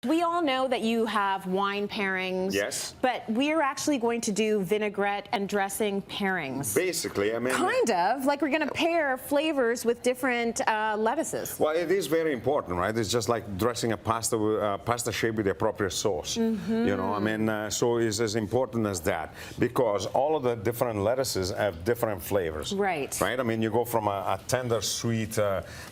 We all know that you have wine pairings. Yes. But we're actually going to do vinaigrette and dressing pairings. Basically, I mean... Kind of. Like we're going to pair flavors with different lettuces. Well, it is very important, right? It's just like dressing a pasta shape with the appropriate sauce. You know, I mean, so it's as important as that. Because all of the different lettuces have different flavors. Right. Right? I mean, you go from a tender, sweet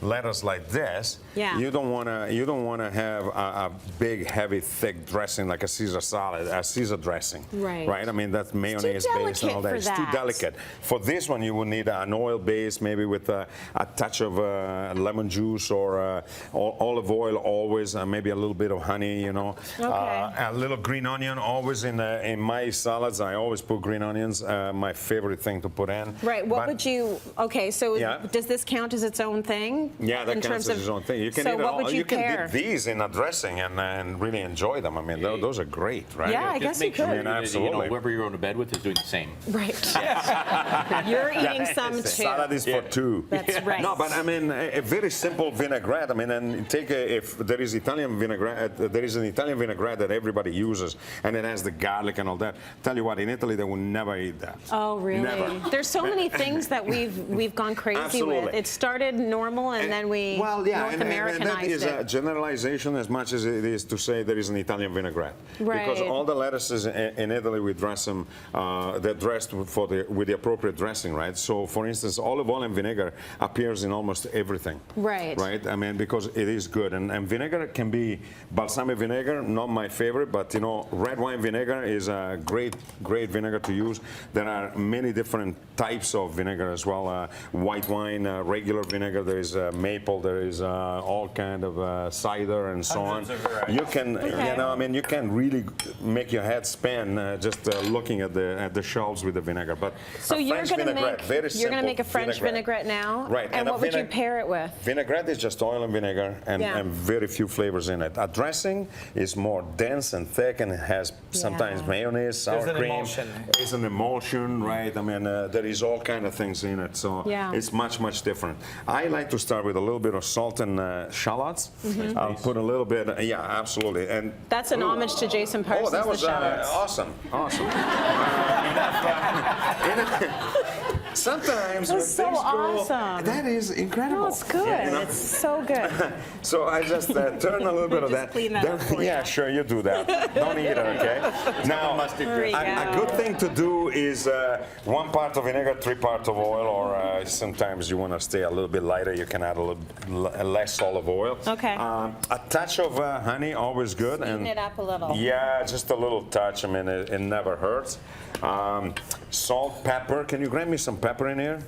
lettuce like this. Yeah. You don't want to have a big, heavy, thick dressing like a Caesar salad, a Caesar dressing. Right. Right? I mean, that's mayonnaise based and all that. It's too delicate. For this one, you would need an oil base, maybe with a touch of lemon juice or olive oil, always, maybe a little bit of honey, you know. Okay. A little green onion, always in my salads. I always put green onions, my favorite thing to put in. Right. What would you? Okay. So does this count as its own thing? Yeah, that counts as its own thing. You can so what would you pair? Can dip these in a dressing and really enjoy them. I mean, those are great, right? Yeah, I guess you could. I mean, absolutely. You know, whoever you're going to bed with is doing the same. Right. You're eating some too. Salad is for two. That's right. No, but I mean, a very simple vinaigrette. I mean, and take if there is Italian vinaigrette, there is an Italian vinaigrette that everybody uses, and it has the garlic and all that. Tell you what, in Italy they will never eat that. Oh, really? Never. There's so many things that we've gone crazy with. It started normal, and then we North Americanized and that is it. a generalization as much as it is to say there is an Italian vinaigrette. Right. Because all the lettuces in Italy, we dress them, they're dressed with the appropriate dressing, right? So, for instance, olive oil and vinegar appears in almost everything. Right. Right? I mean, because it is good. And vinegar can be balsamic vinegar, not my favorite, but, you know, red wine vinegar is a great vinegar to use. There are many different types of vinegar as well. White wine, regular vinegar, there is maple, there is all kind of cider and so on. You can, you know, I mean, you can really make your head spin just looking at the shelves with the vinegar. But so you're going to make a French vinaigrette now, right? And what would you pair it with? Vinaigrette is just oil and vinegar and very few flavors in it. A dressing is more dense and thick, and it has sometimes mayonnaise, sour cream. It's an emulsion, right? I mean, there is all kind of things in it, so it's much different. I like to start with a little bit of salt and shallots. I'll put a little bit, absolutely. And that's an homage to Jason Parsons. Oh, that was awesome. Sometimes when so things awesome. go, that is incredible. No, it's good. Yeah, you know? It's so good. So I just turn a little bit of that. Clean that up for yeah, sure, you do that. Don't eat it, okay? Now, a good thing to do is 1 part of vinegar, 3 parts of oil, or sometimes you want to stay a little bit lighter, you can add a little less olive oil. Okay. A touch of honey, always good. Sweeten it up a little. Yeah, just a little touch. I mean, it never hurts. Salt, pepper. Can you grab me some pepper in here?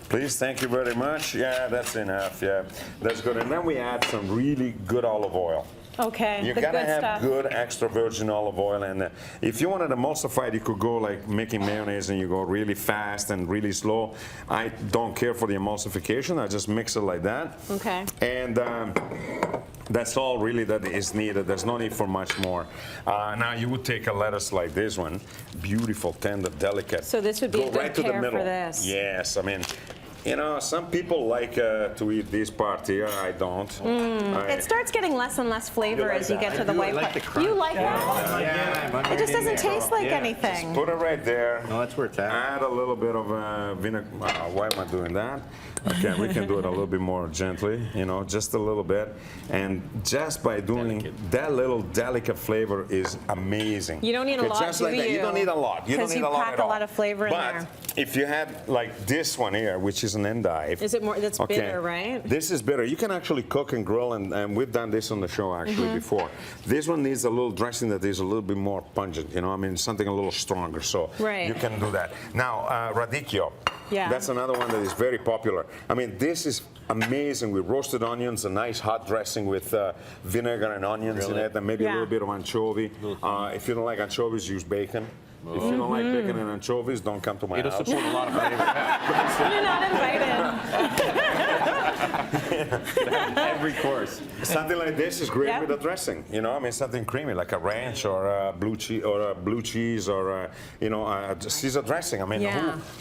Please, thank you very much. Yeah, that's enough. Yeah, that's good. And then we add some really good olive oil. Okay, you gotta have good extra virgin olive oil, and if you wanted to emulsify it, you could go like making mayonnaise, and you go really fast and really slow. I don't care for the emulsification. I just mix it like that. Okay. And that's all really that is needed. There's no need for much more. Now you would take a lettuce like this one, beautiful, tender, delicate. So this would be a good right to the middle. For this. Yes, I mean. You know, some people like to eat this part here. I don't. It starts getting less and less flavor as you get to the white part. You like that? Yeah. It just doesn't taste like anything. Just put it right there. No, that's where it's at. Add a little bit of vinegar. Why am I doing that? Okay, we can do it a little bit more gently, you know, just a little bit. And just by doing that little delicate flavor is amazing. You don't need a lot, just like that. You don't need a lot. You don't need a lot at all. Because you pack a lot of flavor in there. But if you had like this one here, which is an endive. Is it more, that's bitter, right? This is bitter. You can actually cook and grill, and we've done this on the show actually before. This one needs a little dressing that is a little bit more pungent, you know, I mean, something a little stronger, so you can do that. Now, radicchio. Yeah. That's another one that is very popular. I mean, this is amazing with roasted onions, a nice hot dressing with vinegar and onions in it, and maybe a little bit of anchovy. If you don't like anchovies, use bacon. If you don't like bacon and anchovies, don't come to my house. It'll support a lot of flavor. You're not invited. Every course. Something like this is great with a dressing. You know, I mean, something creamy like a ranch or a blue cheese or you know, a Caesar dressing. I mean,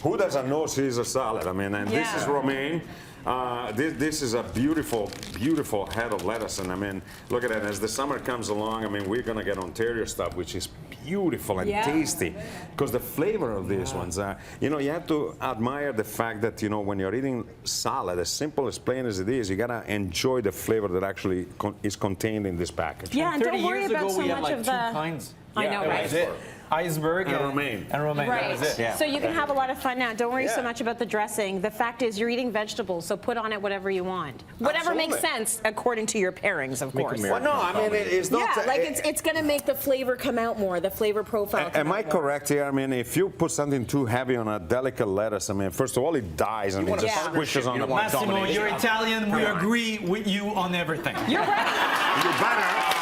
who doesn't know Caesar salad? I mean, and this is romaine. This is a beautiful, beautiful head of lettuce, and I mean, look at that. As the summer comes along, I mean, we're gonna get Ontario stuff, which is beautiful and tasty, because the flavor of these ones, you know, you have to admire the fact that, you know, when you're eating salad, as simple, as plain as it is, you gotta enjoy the flavor that actually is contained in this package. Yeah, and don't worry about so much of the. kinds. I know, right? That's it. Iceberg And romaine. And romaine. Right. That was it. Yeah. So you can have a lot of fun now. Don't worry so Yeah. much about the dressing. The fact is, you're eating vegetables, so put on it whatever you want. Whatever makes Absolutely. sense according to your pairings, of course. Well, no, I mean, it's not. Yeah, like it's going to make the flavor come out more, the flavor profile. come Am I out more. correct here? I mean, if you put something too heavy on a delicate lettuce, I mean, first of all, it dies and it want a just partnership. squishes on You the don't want bottom. Massimo, you're Italian. We agree with you on everything. You're right. You better.